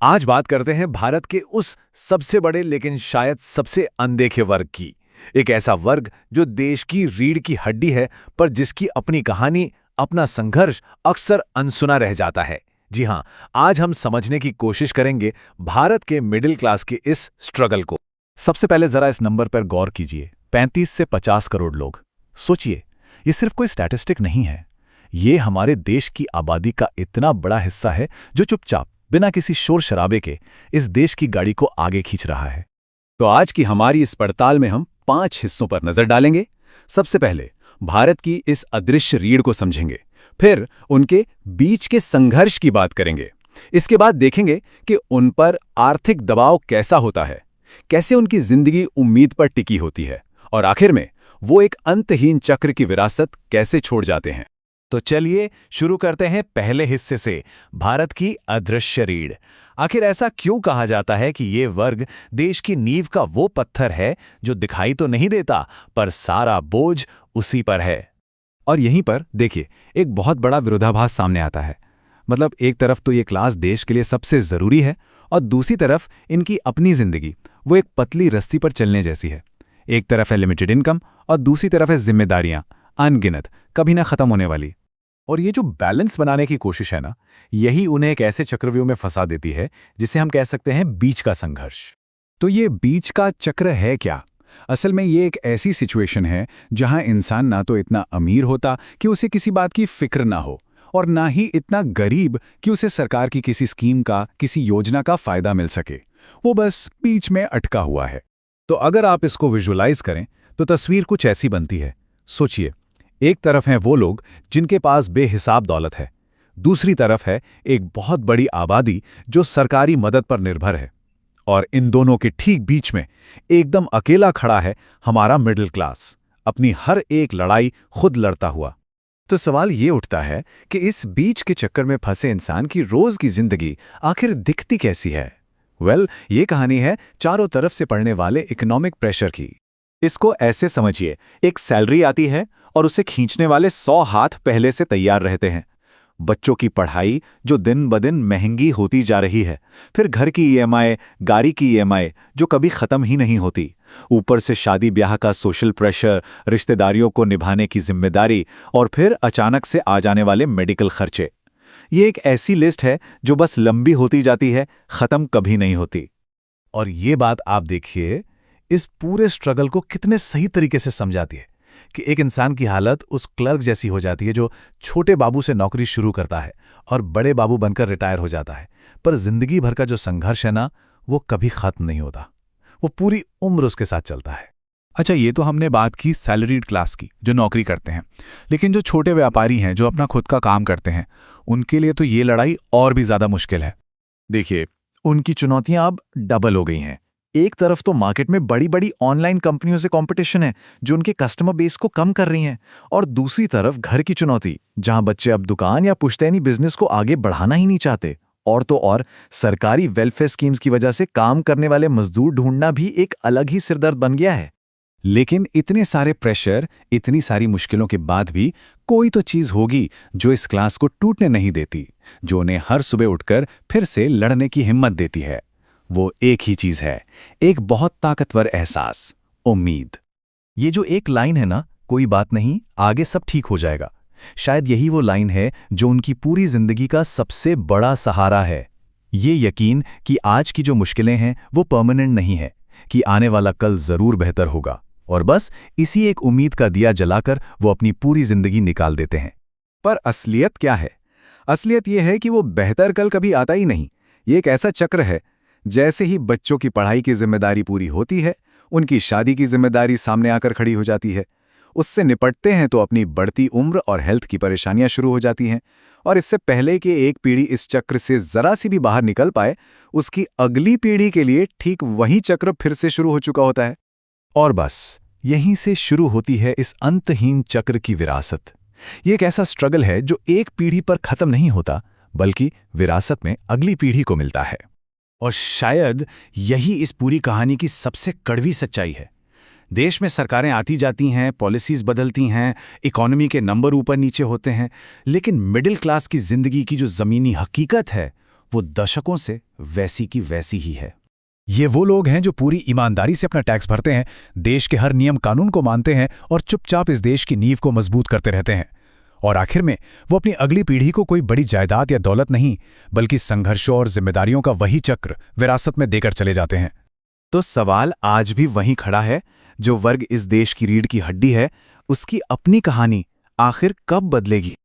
आज बात करते हैं भारत के उस सबसे बड़े लेकिन शायद सबसे अनदेखे वर्ग की। एक ऐसा वर्ग जो देश की रीढ़ की हड्डी है, पर जिसकी अपनी कहानी, अपना संघर्ष अक्सर अनसुना रह जाता है। जी हाँ, आज हम समझने की कोशिश करेंगे भारत के मिडिल क्लास के इस स्ट्रगल को। सबसे पहले जरा इस नंबर पर गौर कीजिए, 35 से 50 करोड़ लोग। सोचिए, ये सिर्फ कोई स्टैटिस्टिक नहीं है, ये हमारे देश की आबादी का इतना बड़ा हिस्सा है जो चुपचाप बिना किसी शोर शराबे के इस देश की गाड़ी को आगे खींच रहा है। तो आज की हमारी इस पड़ताल में हम 5 हिस्सों पर नजर डालेंगे। सबसे पहले भारत की इस अदृश्य रीढ़ को समझेंगे, फिर उनके बीच के संघर्ष की बात करेंगे। इसके बाद देखेंगे कि उन पर आर्थिक दबाव कैसा होता है, कैसे उनकी जिंदगी उम्मीद पर टिकी होती है, और आखिर में वो एक अंतहीन चक्र की विरासत कैसे छोड़ जाते हैं। तो चलिए शुरू करते हैं पहले हिस्से से, भारत की अदृश्य रीढ़। आखिर ऐसा क्यों कहा जाता है कि ये वर्ग देश की नींव का वो पत्थर है जो दिखाई तो नहीं देता, पर सारा बोझ उसी पर है। और यहीं पर देखिए, एक बहुत बड़ा विरोधाभास सामने आता है। मतलब एक तरफ तो ये क्लास देश के लिए सबसे ज़रूरी है, और दूसरी तरफ इनकी अपनी ज़िंदगी वो एक पतली रस्सी पर चलने जैसी है। एक तरफ है लिमिटेड इनकम और दूसरी तरफ है जिम्मेदारियां, अनगिनत, कभी ना खत्म होने वाली। और ये जो बैलेंस बनाने की कोशिश है ना, यही उन्हें एक ऐसे चक्रव्यूह में फंसा देती है जिसे हम कह सकते हैं बीच का संघर्ष। तो ये बीच का चक्र है क्या? असल में ये एक ऐसी सिचुएशन है जहां इंसान ना तो इतना अमीर होता कि उसे किसी बात की फिक्र ना हो, और ना ही इतना गरीब कि उसे सरकार की किसी स्कीम का, किसी योजना का फायदा मिल सके। वो बस बीच में अटका हुआ है। तो अगर आप इसको विजुलाइज करें तो तस्वीर कुछ ऐसी बनती है। सोचिए, एक तरफ हैं वो लोग जिनके पास बेहिसाब दौलत है, दूसरी तरफ है एक बहुत बड़ी आबादी जो सरकारी मदद पर निर्भर है, और इन दोनों के ठीक बीच में एकदम अकेला खड़ा है हमारा मिडिल क्लास, अपनी हर एक लड़ाई खुद लड़ता हुआ। तो सवाल ये उठता है कि इस बीच के चक्कर में फंसे इंसान की रोज की जिंदगी आखिर दिखती कैसी है? ये कहानी है चारों तरफ से पड़ने वाले इकोनॉमिक प्रेशर की। इसको ऐसे समझिए, एक सैलरी आती है और उसे खींचने वाले 100 हाथ पहले से तैयार रहते हैं। बच्चों की पढ़ाई जो दिन ब दिन महंगी होती जा रही है, फिर घर की ईएमआई, गाड़ी की ईएमआई जो कभी खत्म ही नहीं होती, ऊपर से शादी ब्याह का सोशल प्रेशर, रिश्तेदारियों को निभाने की जिम्मेदारी, और फिर अचानक से आ जाने वाले मेडिकल खर्चे। ये एक ऐसी लिस्ट है जो बस लंबी होती जाती है, खत्म कभी नहीं होती। और ये बात आप देखिए, इस पूरे स्ट्रगल को कितने सही तरीके से समझाती है कि एक इंसान की हालत उस क्लर्क जैसी हो जाती है जो छोटे बाबू से नौकरी शुरू करता है और बड़े बाबू बनकर रिटायर हो जाता है, पर जिंदगी भर का जो संघर्ष है ना, वो कभी खत्म नहीं होता। वो पूरी उम्र उसके साथ चलता है। अच्छा, ये तो हमने बात की सैलरीड क्लास की, जो नौकरी करते हैं। लेकिन जो छोटे व्यापारी हैं, जो अपना खुद का काम करते हैं, उनके लिए तो ये लड़ाई और भी ज़्यादा मुश्किल है। देखिए, उनकी चुनौतियां अब डबल हो गई हैं। एक तरफ तो मार्केट में बड़ी बड़ी ऑनलाइन कंपनियों से कंपटीशन है जो उनके कस्टमर बेस को कम कर रही हैं, और दूसरी तरफ घर की चुनौती, जहां बच्चे अब दुकान या पुश्तैनी बिजनेस को आगे बढ़ाना ही नहीं चाहते। और तो और सरकारी वेलफेयर स्कीम्स की वजह से काम करने वाले मजदूर ढूंढना भी एक अलग ही सिरदर्द बन गया है। लेकिन इतने सारे प्रेशर, इतनी सारी मुश्किलों के बाद भी कोई तो चीज होगी जो इस क्लास को टूटने नहीं देती, जो उन्हें हर सुबह उठकर फिर से लड़ने की हिम्मत देती है। वो एक ही चीज है, एक बहुत ताकतवर एहसास, उम्मीद। ये जो एक लाइन है ना, कोई बात नहीं, आगे सब ठीक हो जाएगा, शायद यही वो लाइन है जो उनकी पूरी जिंदगी का सबसे बड़ा सहारा है। ये यकीन कि आज की जो मुश्किलें हैं वो परमानेंट नहीं है, कि आने वाला कल जरूर बेहतर होगा, और बस इसी एक उम्मीद का दिया जलाकर वो अपनी पूरी जिंदगी निकाल देते हैं। पर असलियत क्या है? असलियत ये है कि वो बेहतर कल कभी आता ही नहीं। ये एक ऐसा चक्र है, जैसे ही बच्चों की पढ़ाई की जिम्मेदारी पूरी होती है, उनकी शादी की जिम्मेदारी सामने आकर खड़ी हो जाती है। उससे निपटते हैं तो अपनी बढ़ती उम्र और हेल्थ की परेशानियां शुरू हो जाती हैं, और इससे पहले कि एक पीढ़ी इस चक्र से जरा सी भी बाहर निकल पाए, उसकी अगली पीढ़ी के लिए ठीक वही चक्र फिर से शुरू हो चुका होता है। और बस यहीं से शुरू होती है इस अंतहीन चक्र की विरासत। ये एक ऐसा स्ट्रगल है जो एक पीढ़ी पर खत्म नहीं होता, बल्कि विरासत में अगली पीढ़ी को मिलता है। और शायद यही इस पूरी कहानी की सबसे कड़वी सच्चाई है। देश में सरकारें आती जाती हैं, पॉलिसीज बदलती हैं, इकोनॉमी के नंबर ऊपर नीचे होते हैं, लेकिन मिडिल क्लास की जिंदगी की जो ज़मीनी हकीकत है वो दशकों से वैसी की वैसी ही है। ये वो लोग हैं जो पूरी ईमानदारी से अपना टैक्स भरते हैं, देश के हर नियम कानून को मानते हैं और चुपचाप इस देश की नींव को मजबूत करते रहते हैं। और आखिर में वो अपनी अगली पीढ़ी को कोई बड़ी जायदाद या दौलत नहीं, बल्कि संघर्षों और जिम्मेदारियों का वही चक्र विरासत में देकर चले जाते हैं। तो सवाल आज भी वहीं खड़ा है, जो वर्ग इस देश की रीढ़ की हड्डी है, उसकी अपनी कहानी आखिर कब बदलेगी?